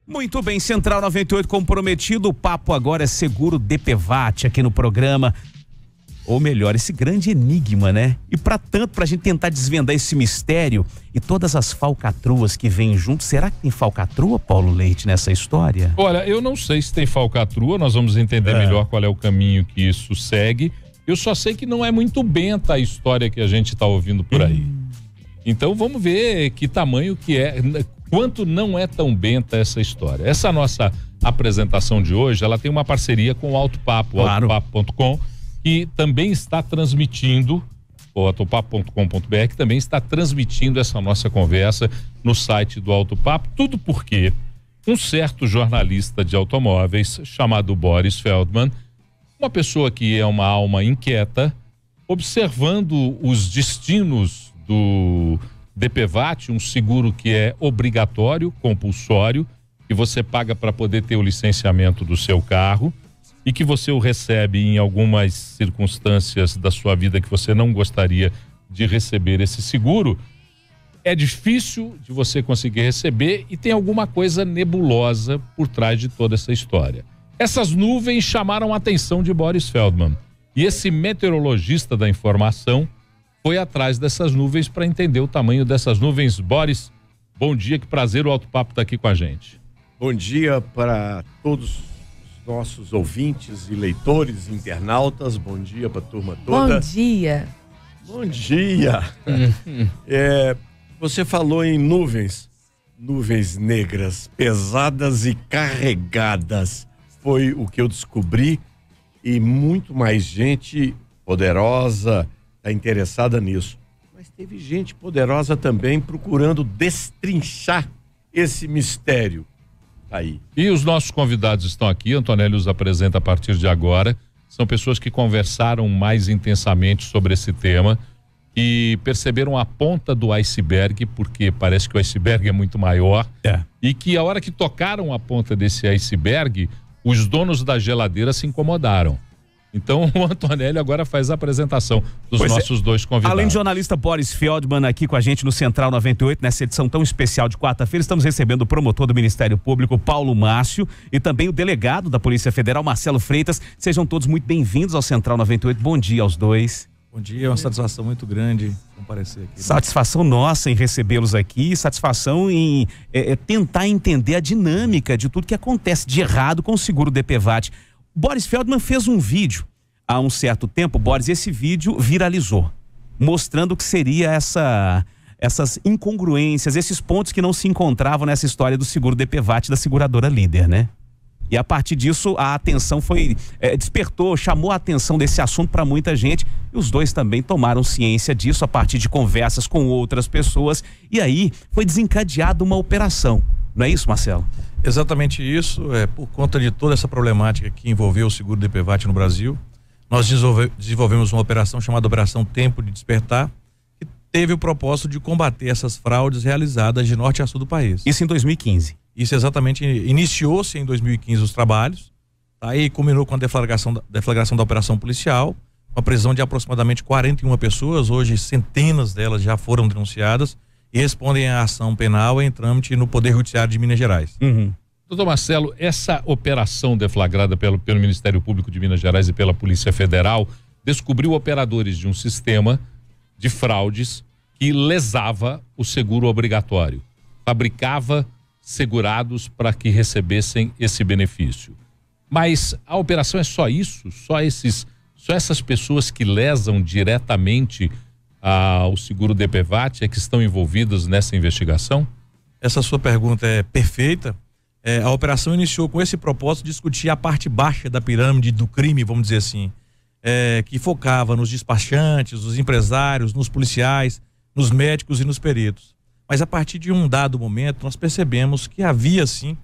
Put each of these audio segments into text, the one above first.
Muito bem, Central 98 comprometido, o papo agora é seguro DPVAT aqui no programa. Ou melhor, esse grande enigma, né? E pra gente tentar desvendar esse mistério e todas as falcatruas que vêm junto, será que tem falcatrua, Paulo Leite, nessa história? Olha, eu não sei se tem falcatrua, nós vamos entender melhor qual é o caminho que isso segue. Eu só sei que não é muito benta a história que a gente tá ouvindo por aí. Então vamos ver que tamanho que é, quanto não é tão benta essa história. Essa nossa apresentação de hoje, ela tem uma parceria com o Alto Papo, claro. autopapo.com, que também está transmitindo, o autopapo.com.br, que também está transmitindo essa nossa conversa no site do Alto Papo, tudo porque um certo jornalista de automóveis chamado Boris Feldman, uma pessoa que é uma alma inquieta, observando os destinos do DPVAT, um seguro que é obrigatório, compulsório, que você paga para poder ter o licenciamento do seu carro e que você o recebe em algumas circunstâncias da sua vida que você não gostaria de receber esse seguro. É difícil de você conseguir receber e tem alguma coisa nebulosa por trás de toda essa história. Essas nuvens chamaram a atenção de Boris Feldman e esse meteorologista da informação foi atrás dessas nuvens para entender o tamanho dessas nuvens. Boris, bom dia, que prazer, o Alto Papo está aqui com a gente. Bom dia para todos os nossos ouvintes e leitores, internautas, bom dia para a turma toda. Bom dia. Bom dia. Você falou em nuvens negras, pesadas e carregadas. Foi o que eu descobri e muito mais gente poderosa está interessada nisso. Mas teve gente poderosa também procurando destrinchar esse mistério aí. E os nossos convidados estão aqui, Antonelli os apresenta a partir de agora. São pessoas que conversaram mais intensamente sobre esse tema e perceberam a ponta do iceberg, porque parece que o iceberg é muito maior. E que a hora que tocaram a ponta desse iceberg, os donos da geladeira se incomodaram. Então o Antonelli agora faz a apresentação dos nossos dois convidados. Além do jornalista Boris Feldman aqui com a gente no Central 98, nessa edição tão especial de quarta-feira, estamos recebendo o promotor do Ministério Público, Paulo Márcio, e também o delegado da Polícia Federal, Marcelo Freitas. Sejam todos muito bem-vindos ao Central 98. Bom dia aos dois. Bom dia, é uma satisfação muito grande comparecer aqui. Satisfação nossa em recebê-los aqui, satisfação em tentar entender a dinâmica de tudo que acontece de errado com o seguro DPVAT. Boris Feldman fez um vídeo há um certo tempo, Boris, esse vídeo viralizou, mostrando que seria essas incongruências, esses pontos que não se encontravam nessa história do seguro DPVAT da seguradora líder, né? E a partir disso a atenção despertou, chamou a atenção desse assunto para muita gente e os dois também tomaram ciência disso a partir de conversas com outras pessoas e aí foi desencadeada uma operação, não é isso, Marcelo? Exatamente isso, por conta de toda essa problemática que envolveu o seguro DPVAT no Brasil, nós desenvolvemos uma operação chamada Operação Tempo de Despertar, que teve o propósito de combater essas fraudes realizadas de norte a sul do país. Isso em 2015. Isso exatamente, iniciou-se em 2015 os trabalhos, aí culminou com a deflagração da operação policial, uma prisão de aproximadamente 41 pessoas, hoje centenas delas já foram denunciadas e respondem à ação penal em trâmite no Poder Judiciário de Minas Gerais. Doutor Marcelo, essa operação deflagrada pelo Ministério Público de Minas Gerais e pela Polícia Federal descobriu operadores de um sistema de fraudes que lesava o seguro obrigatório, fabricava segurados para que recebessem esse benefício. Mas a operação é só isso? Só essas pessoas que lesam diretamente o seguro DPVAT é que estão envolvidas nessa investigação? Essa sua pergunta é perfeita. A operação iniciou com esse propósito de discutir a parte baixa da pirâmide do crime, vamos dizer assim, que focava nos despachantes, nos empresários, nos policiais, nos médicos e nos peritos. Mas a partir de um dado momento nós percebemos que havia sim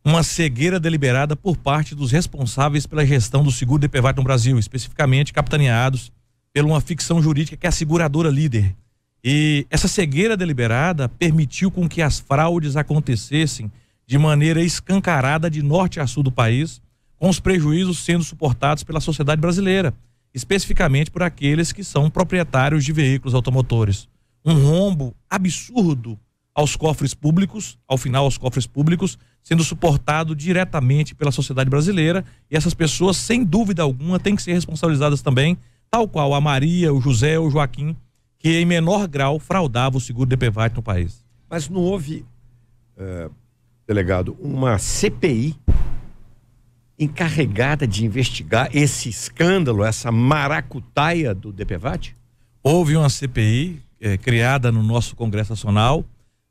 uma cegueira deliberada por parte dos responsáveis pela gestão do seguro DPVAT no Brasil, especificamente capitaneados por uma ficção jurídica que é a seguradora líder. E essa cegueira deliberada permitiu com que as fraudes acontecessem de maneira escancarada de norte a sul do país, com os prejuízos sendo suportados pela sociedade brasileira, especificamente por aqueles que são proprietários de veículos automotores. Um rombo absurdo aos cofres públicos, ao final aos cofres públicos, sendo suportado diretamente pela sociedade brasileira, e essas pessoas, sem dúvida alguma, têm que ser responsabilizadas também, tal qual a Maria, o José, o Joaquim, que em menor grau fraudava o seguro DPVAT no país. Mas não houve, delegado, uma CPI encarregada de investigar esse escândalo, essa maracutaia do DPVAT? Houve uma CPI criada no nosso Congresso Nacional,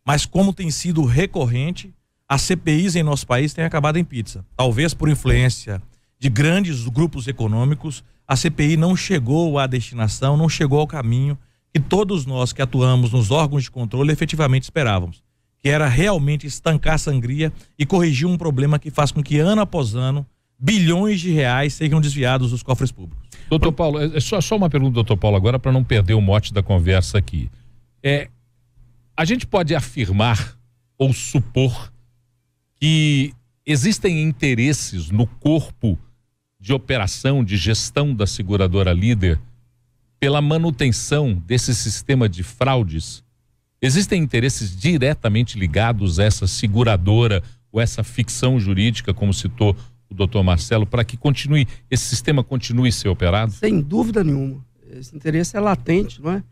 mas como tem sido recorrente, as CPIs em nosso país têm acabado em pizza. Talvez por influência de grandes grupos econômicos, a CPI não chegou à destinação, não chegou ao caminho que todos nós que atuamos nos órgãos de controle efetivamente esperávamos, que era realmente estancar a sangria e corrigir um problema que faz com que ano após ano bilhões de reais sejam desviados dos cofres públicos. Doutor Paulo, só uma pergunta, doutor Paulo, agora para não perder o mote da conversa aqui. A gente pode afirmar ou supor que existem interesses no corpo de operação, de gestão da seguradora líder pela manutenção desse sistema de fraudes? Existem interesses diretamente ligados a essa seguradora ou essa ficção jurídica, como citou o doutor Marcelo, para que esse sistema continue a ser operado? Sem dúvida nenhuma. Esse interesse é latente, não é?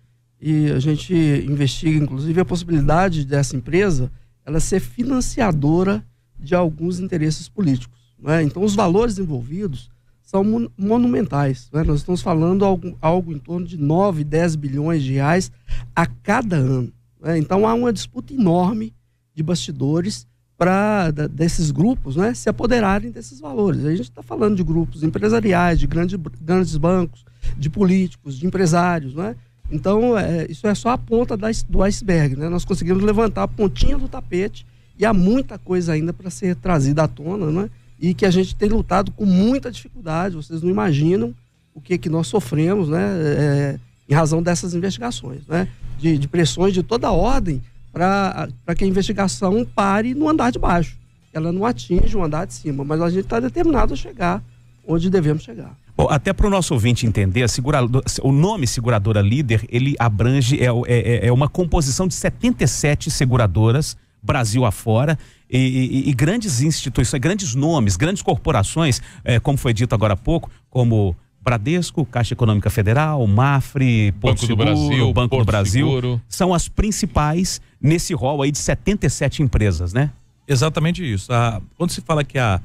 E a gente investiga, inclusive, a possibilidade dessa empresa ela ser financiadora de alguns interesses políticos, não é? Então, os valores envolvidos são monumentais, não é? Nós estamos falando algo em torno de 9, 10 bilhões de reais a cada ano. Então há uma disputa enorme de bastidores desses grupos, né, se apoderarem desses valores. A gente está falando de grupos empresariais, de grandes bancos, de políticos, de empresários, né? Então isso é só a ponta do iceberg, né? Nós conseguimos levantar a pontinha do tapete e há muita coisa ainda para ser trazida à tona, né? E que a gente tem lutado com muita dificuldade. Vocês não imaginam o que nós sofremos, né? Em razão dessas investigações, né? De pressões de toda ordem para que a investigação pare no andar de baixo. Ela não atinge o andar de cima, mas a gente está determinado a chegar onde devemos chegar. Bom, até para o nosso ouvinte entender, o nome seguradora líder, ele abrange, é uma composição de 77 seguradoras, Brasil afora, e grandes instituições, grandes nomes, grandes corporações, como foi dito agora há pouco, como Bradesco, Caixa Econômica Federal, Mafre, Porto Seguro, Banco do Brasil, Seguro. São as principais nesse rol aí de 77 empresas, né? Exatamente isso. Quando se fala que a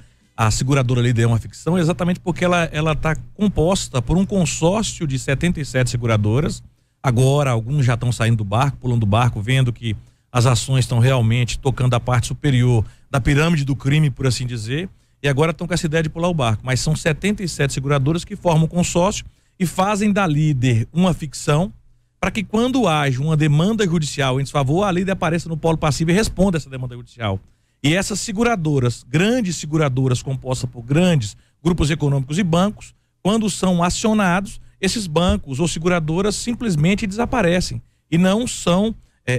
seguradora líder é uma ficção, é exatamente porque ela está composta por um consórcio de 77 seguradoras. Agora, alguns já estão saindo do barco, pulando do barco, vendo que as ações estão realmente tocando a parte superior da pirâmide do crime, por assim dizer. E agora estão com essa ideia de pular o barco. Mas são 77 seguradoras que formam um consórcio e fazem da líder uma ficção para que quando haja uma demanda judicial em desfavor, a líder apareça no polo passivo e responda essa demanda judicial. E essas seguradoras, grandes seguradoras compostas por grandes grupos econômicos e bancos, quando são acionados, esses bancos ou seguradoras simplesmente desaparecem e não são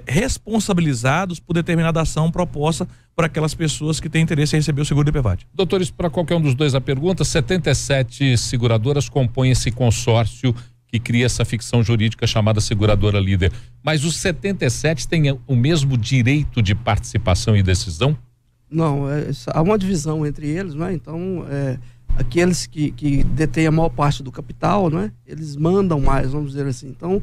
responsabilizados por determinada ação proposta por aquelas pessoas que têm interesse em receber o seguro DPVAT. Doutores, para qualquer um dos dois a pergunta, 77 seguradoras compõem esse consórcio que cria essa ficção jurídica chamada seguradora líder. Mas os 77 têm o mesmo direito de participação e decisão? Não, há uma divisão entre eles, né? Então, aqueles que detêm a maior parte do capital, né? Eles mandam mais, vamos dizer assim. Então,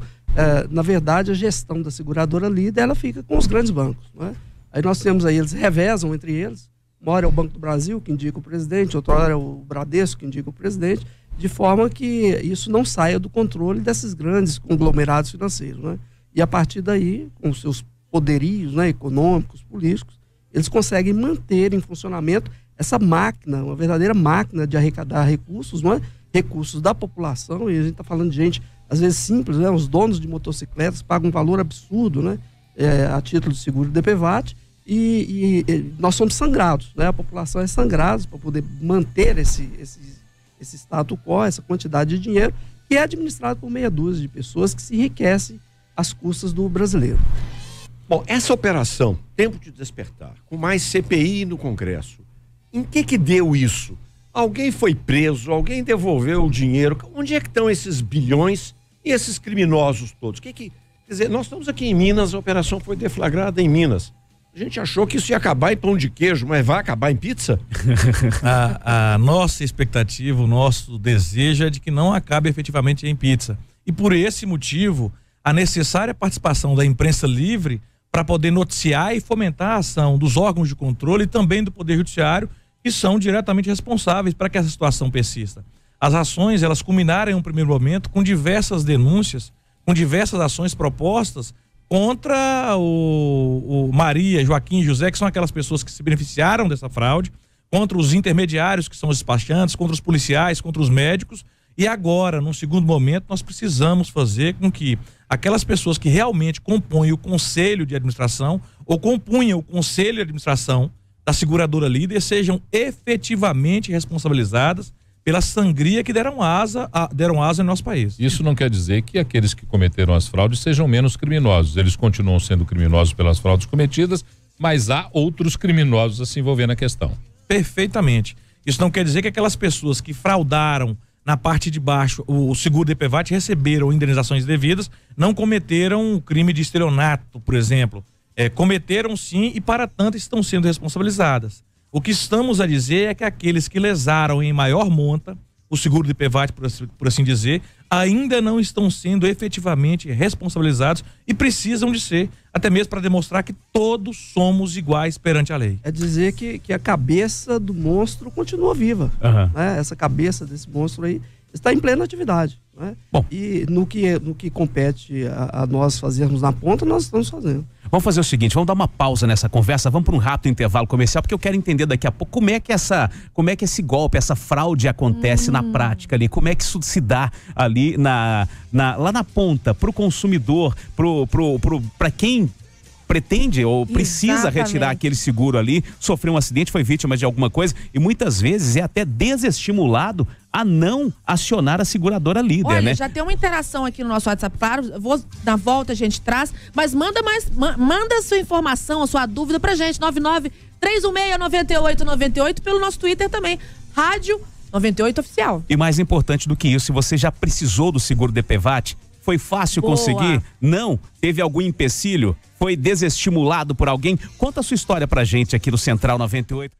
na verdade, a gestão da seguradora líder, ela fica com os grandes bancos, né? Aí nós temos aí, eles revezam entre eles. Uma hora é o Banco do Brasil, que indica o presidente, outra hora é o Bradesco, que indica o presidente, de forma que isso não saia do controle desses grandes conglomerados financeiros, né? E a partir daí, com os seus poderios, né, econômicos, políticos, eles conseguem manter em funcionamento essa máquina, uma verdadeira máquina de arrecadar recursos, não é? Recursos da população, e a gente está falando de gente, às vezes simples, né? Os donos de motocicletas pagam um valor absurdo, né? A título de seguro DPVAT, e nós somos sangrados, né? A população é sangrada para poder manter esse status quo, essa quantidade de dinheiro, que é administrado por meia dúzia de pessoas que se enriquecem às custas do brasileiro. Bom, essa operação, Tempo de Despertar, com mais CPI no Congresso, em que deu isso? Alguém foi preso, alguém devolveu o dinheiro, onde é que estão esses bilhões e esses criminosos todos? Quer dizer, nós estamos aqui em Minas, a operação foi deflagrada em Minas. A gente achou que isso ia acabar em pão de queijo, mas vai acabar em pizza? A nossa expectativa, o nosso desejo é de que não acabe efetivamente em pizza. E por esse motivo, a necessária participação da imprensa livre para poder noticiar e fomentar a ação dos órgãos de controle e também do Poder Judiciário, que são diretamente responsáveis para que essa situação persista. As ações, elas culminaram em um primeiro momento com diversas denúncias, com diversas ações propostas contra o Maria, Joaquim e José, que são aquelas pessoas que se beneficiaram dessa fraude, contra os intermediários, que são os despachantes, contra os policiais, contra os médicos. E agora, num segundo momento, nós precisamos fazer com que aquelas pessoas que realmente compõem o conselho de administração ou compunham o conselho de administração da seguradora líder sejam efetivamente responsabilizadas pela sangria que deram asa no nosso país. Isso não quer dizer que aqueles que cometeram as fraudes sejam menos criminosos. Eles continuam sendo criminosos pelas fraudes cometidas, mas há outros criminosos a se envolver na questão. Perfeitamente. Isso não quer dizer que aquelas pessoas que fraudaram na parte de baixo o seguro DPVAT receberam indenizações devidas, não cometeram o crime de estelionato, por exemplo. Cometeram sim e para tanto estão sendo responsabilizadas. O que estamos a dizer é que aqueles que lesaram em maior monta o seguro DPVAT, por assim dizer, ainda não estão sendo efetivamente responsabilizados e precisam de ser, até mesmo para demonstrar que todos somos iguais perante a lei. É dizer que a cabeça do monstro continua viva. Né? Essa cabeça desse monstro aí está em plena atividade. Né? Bom. E no que compete a nós fazermos na ponta, nós estamos fazendo. Vamos fazer o seguinte, vamos dar uma pausa nessa conversa, vamos para um rápido intervalo comercial, porque eu quero entender daqui a pouco como é que esse golpe, essa fraude acontece na prática ali, como é que isso se dá ali lá na ponta, para o consumidor, para quem pretende ou precisa retirar aquele seguro ali, sofreu um acidente, foi vítima de alguma coisa e muitas vezes é até desestimulado a não acionar a seguradora líder. Olha, né? Já tem uma interação aqui no nosso WhatsApp, claro, na volta a gente traz, mas manda a sua informação, a sua dúvida pra gente, 99-316-9898 pelo nosso Twitter também, Rádio 98 Oficial. E mais importante do que isso, se você já precisou do seguro DPVAT, foi fácil conseguir? Não? Teve algum empecilho? Foi desestimulado por alguém? Conta a sua história pra gente aqui no Central 98.